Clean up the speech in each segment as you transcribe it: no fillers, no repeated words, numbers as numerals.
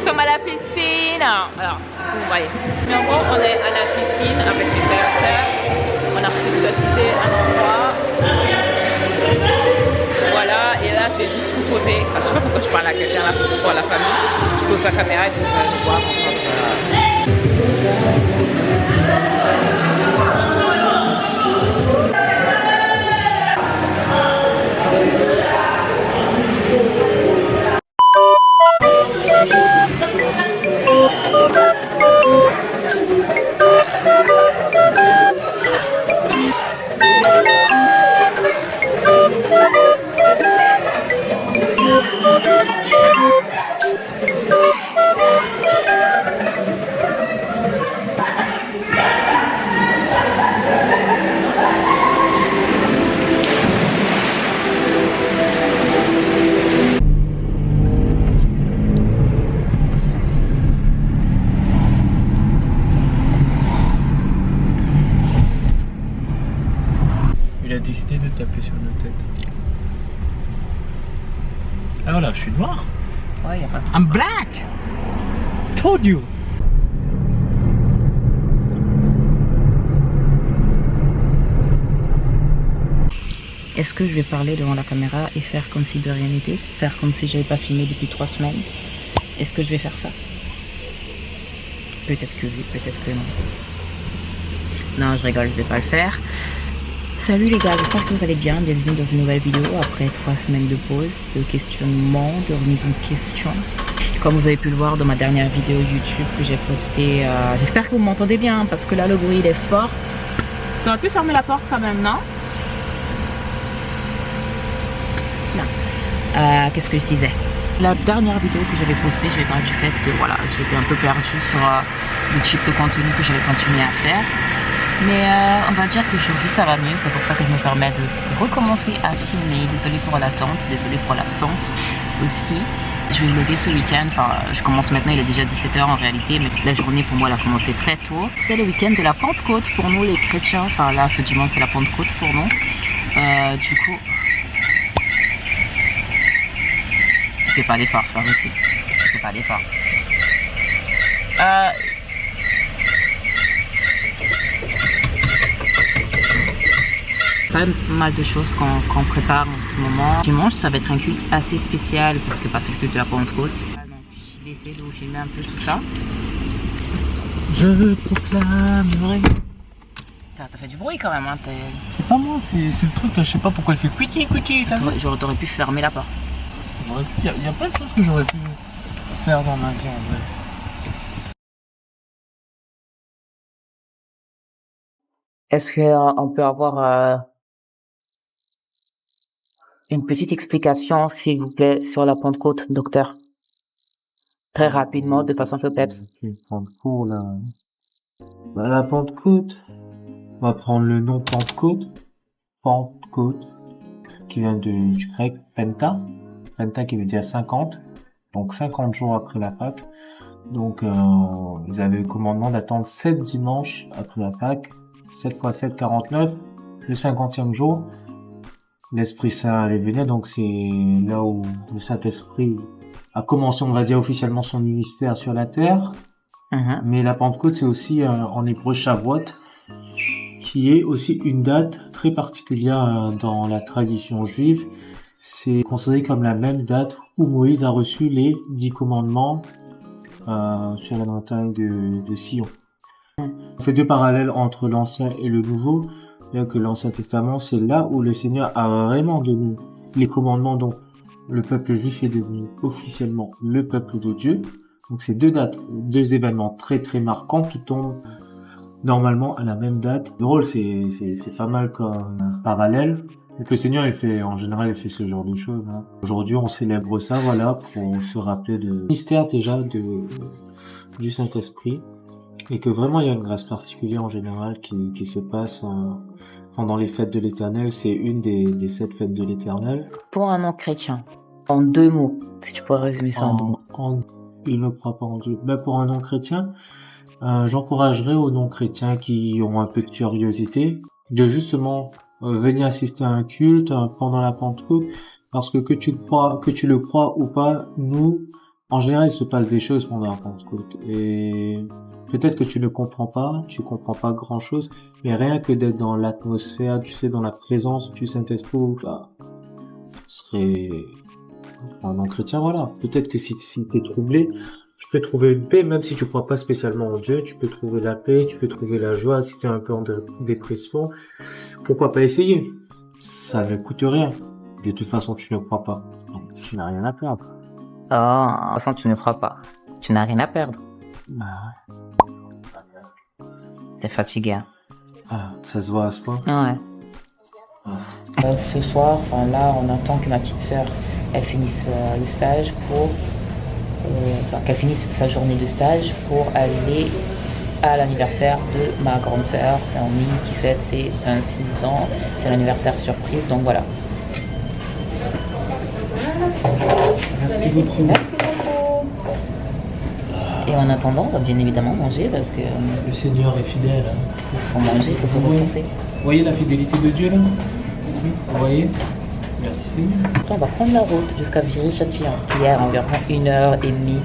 sommes à la piscine. Alors, vous voyez. Mais en gros, on est à la piscine avec mes frères et sœurs. On a reçu visiter un endroit. Voilà, et là, je vais juste vous poser. Enfin, je sais pas pourquoi je parle à quelqu'un là, pour la famille. Je pose la caméra et vous allez voir. Il a décidé de taper sur nos têtes. Ah voilà, je suis noir. Ouais, y a pas de... I'm black. Told you. Est-ce que je vais parler devant la caméra et faire comme si de rien n'était? Faire comme si j'avais pas filmé depuis 3 semaines? Est-ce que je vais faire ça? Peut-être que oui, peut-être que non. Non, je rigole, je vais pas le faire. Salut les gars, j'espère que vous allez bien. Bienvenue dans une nouvelle vidéo après 3 semaines de pause, de questionnement, de remise en question. Comme vous avez pu le voir dans ma dernière vidéo YouTube que j'ai postée, j'espère que vous m'entendez bien parce que là le bruit il est fort. T'aurais pu fermer la porte quand même, non? Non. Qu'est-ce que je disais? La dernière vidéo que j'avais postée, j'avais parlé du fait que voilà, j'étais un peu perdue sur le type de contenu que j'allais continuer à faire. Mais on va dire qu'aujourd'hui ça va mieux, c'est pour ça que je me permets de recommencer à filmer. Désolée pour l'attente, désolée pour l'absence aussi. Je vais vlogger ce week-end, enfin je commence maintenant, il est déjà 17h en réalité, mais la journée pour moi elle a commencé très tôt. C'est le week-end de la Pentecôte pour nous les chrétiens, enfin là ce dimanche c'est la Pentecôte pour nous. Du coup, je fais pas d'effort, c'est pas possible, je fais pas d'effort. Pas mal de choses qu'on prépare en ce moment. Dimanche, ça va être un culte assez spécial parce que c'est le culte de la Pentecôte. Donc, je vais essayer de vous filmer un peu tout ça. Je proclamerai. T'as fait du bruit quand même, hein. C'est pas moi, c'est le truc là, je sais pas pourquoi elle fait cuiti. J'aurais pu fermer la porte. Il y a plein de choses que j'aurais pu faire dans ma vie en vrai. Est-ce qu'on peut avoir une petite explication, s'il vous plaît, sur la Pentecôte, docteur? Très rapidement, de façon peu peps. Ok, Pentecôte là. Bah, la Pentecôte, on va prendre le nom Pentecôte. Pentecôte, qui vient du grec penta. Penta qui veut dire 50. Donc 50 jours après la Pâque. Donc ils avaient le commandement d'attendre 7 dimanches après la Pâque. 7 x 7, 49. Le 50e jour, l'Esprit Saint allait venir. Donc c'est là où le Saint-Esprit a commencé, on va dire, officiellement son ministère sur la terre. Mais la Pentecôte, c'est aussi en hébreu Shavuot, qui est aussi une date très particulière dans la tradition juive. C'est considéré comme la même date où Moïse a reçu les 10 commandements sur la montagne de Sion. On fait 2 parallèles entre l'Ancien et le Nouveau. Bien que l'Ancien Testament, c'est là où le Seigneur a vraiment donné les commandements dont le peuple juif est devenu officiellement le peuple de Dieu. Donc c'est 2 dates, 2 événements très très marquants qui tombent normalement à la même date. Le rôle c'est pas mal comme parallèle. Donc le Seigneur en général il fait ce genre de choses. Hein. Aujourd'hui on célèbre ça, voilà, pour se rappeler de mystère déjà du Saint-Esprit. Et que vraiment il y a une grâce particulière en général qui se passe pendant les fêtes de l'Éternel. C'est une des 7 fêtes de l'Éternel. Pour un non-chrétien, en 2 mots, si tu pourrais résumer ça en 2 mots. Il ne croit pas en Dieu. Ben, pour un non-chrétien, j'encouragerais aux non-chrétiens qui ont un peu de curiosité de justement venir assister à un culte pendant la Pentecôte, parce que tu le crois ou pas, nous, En général, il se passe des choses pendant la Pentecôte. Et peut-être que tu comprends pas grand-chose, mais rien que d'être dans l'atmosphère, tu sais, dans la présence du Saint-Esprit, là, ce serait un non-chrétien, voilà. Peut-être que si t'es troublé, tu peux trouver une paix, même si tu crois pas spécialement en Dieu, tu peux trouver la paix, tu peux trouver la joie, si t'es un peu en dépression. Pourquoi pas essayer? Ça ne coûte rien. De toute façon, tu ne crois pas. Donc, tu n'as rien à perdre. Oh, de toute façon, tu ne crois pas. Tu n'as rien à perdre. Bah T'es fatigué. Hein. Ah, ça se voit à ce point. Ouais. Ce soir, là, on attend que ma petite sœur, elle finisse le stage pour... qu'elle finisse sa journée de stage pour aller à l'anniversaire de ma grande sœur, Naomi, qui fête ses 26 ans. C'est l'anniversaire surprise, donc voilà. Merci Betty. Merci beaucoup. Et en attendant, on va bien évidemment manger parce que... Le Seigneur est fidèle. Il faut manger, il faut se ressourcer. Vous voyez la fidélité de Dieu là? Vous voyez? Merci Seigneur. On va prendre la route jusqu'à Viry-Châtillon, qui est à environ 1h30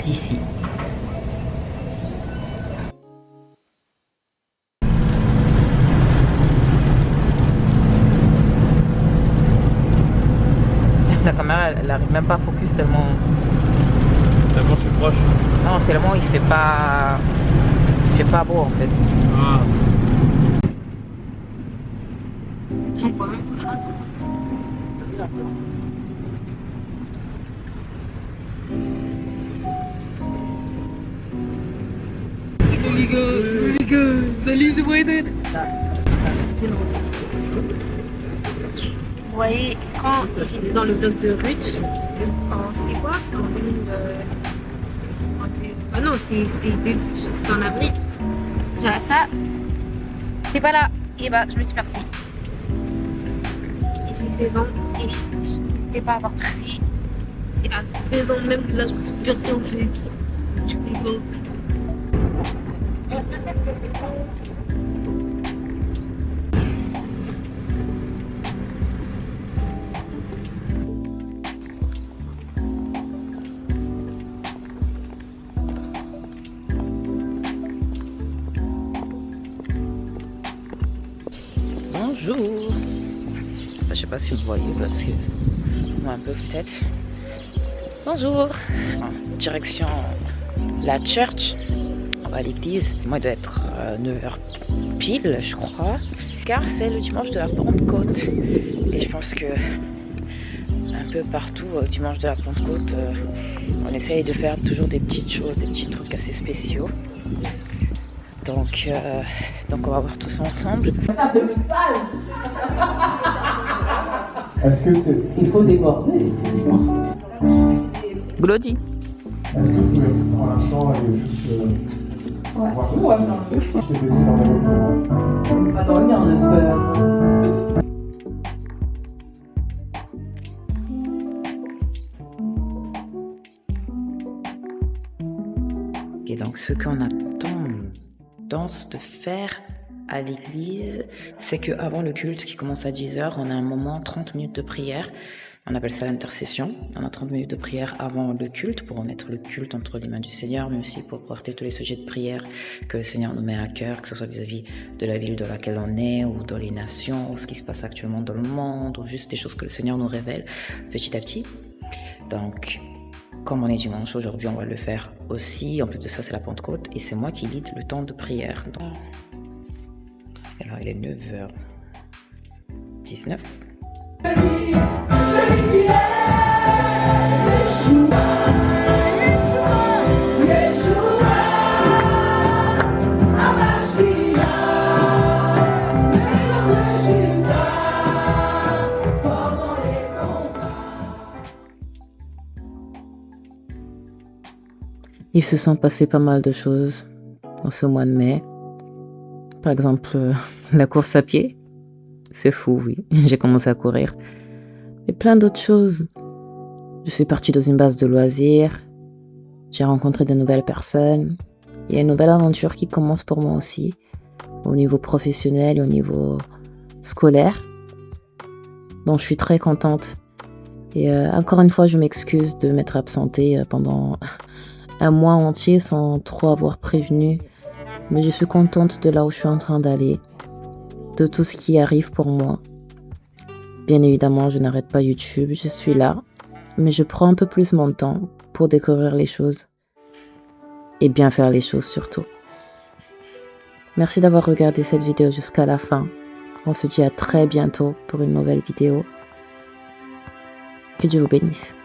d'ici. La caméra, elle arrive même pas à focus tellement... Tellement je suis proche. Non, tellement il fait pas beau en fait. Ah. Les gars, salut, c'est Brayden. Vous voyez, quand j'étais dans le vlog de Ruth, c'était quoi? C'était en 2000. Ah non, c'était en avril. J'avais ça. J'étais pas là. Et bah, je me suis percée. Et j'ai 16 ans et je n'hésitais pas à avoir percé. C'est à 16 ans même que là, je me suis percée en fait. Je suis contente. Bonjour. Je sais pas si vous voyez parce que moi un peu peut-être. Bonjour. Direction la church. On va à l'église. Moi il doit être 9h pile je crois. Car c'est le dimanche de la Pentecôte. Et je pense que un peu partout dimanche de la Pentecôte on essaye de faire toujours des petites choses, des petits trucs assez spéciaux. Donc on va voir tout ça ensemble. Étape de mixage. Est-ce que c'est... Il faut déborder, excusez-moi. Glody. Est-ce que vous pouvez faire un chant et juste... voir si Ouais, faire un peu. je t'ai baissé dans la voiture. Pas dans le mien, j'espère. Et donc ce qu'on attend de faire à l'église, c'est qu'avant le culte qui commence à 10h, on a un moment 30 minutes de prière. On appelle ça l'intercession. On a 30 minutes de prière avant le culte pour remettre le culte entre les mains du Seigneur, mais aussi pour porter tous les sujets de prière que le Seigneur nous met à cœur, que ce soit vis-à-vis de la ville dans laquelle on est, ou dans les nations, ou ce qui se passe actuellement dans le monde, ou juste des choses que le Seigneur nous révèle petit à petit. Donc, comme on est dimanche, aujourd'hui on va le faire aussi. En plus de ça, c'est la Pentecôte et c'est moi qui lead le temps de prière. Donc, alors il est 9h19. Il se sont passés pas mal de choses en ce mois de mai. Par exemple, la course à pied. C'est fou, oui. J'ai commencé à courir. Et plein d'autres choses. Je suis partie dans une base de loisirs. J'ai rencontré de nouvelles personnes. Il y a une nouvelle aventure qui commence pour moi aussi. Au niveau professionnel et au niveau scolaire. Donc je suis très contente Et encore une fois, je m'excuse de m'être absentée pendant un mois entier sans trop avoir prévenu. Mais je suis contente de là où je suis en train d'aller, de tout ce qui arrive pour moi. Bien évidemment, je n'arrête pas YouTube, je suis là, mais je prends un peu plus mon temps pour découvrir les choses et bien faire les choses surtout. Merci d'avoir regardé cette vidéo jusqu'à la fin. On se dit à très bientôt pour une nouvelle vidéo. Que Dieu vous bénisse.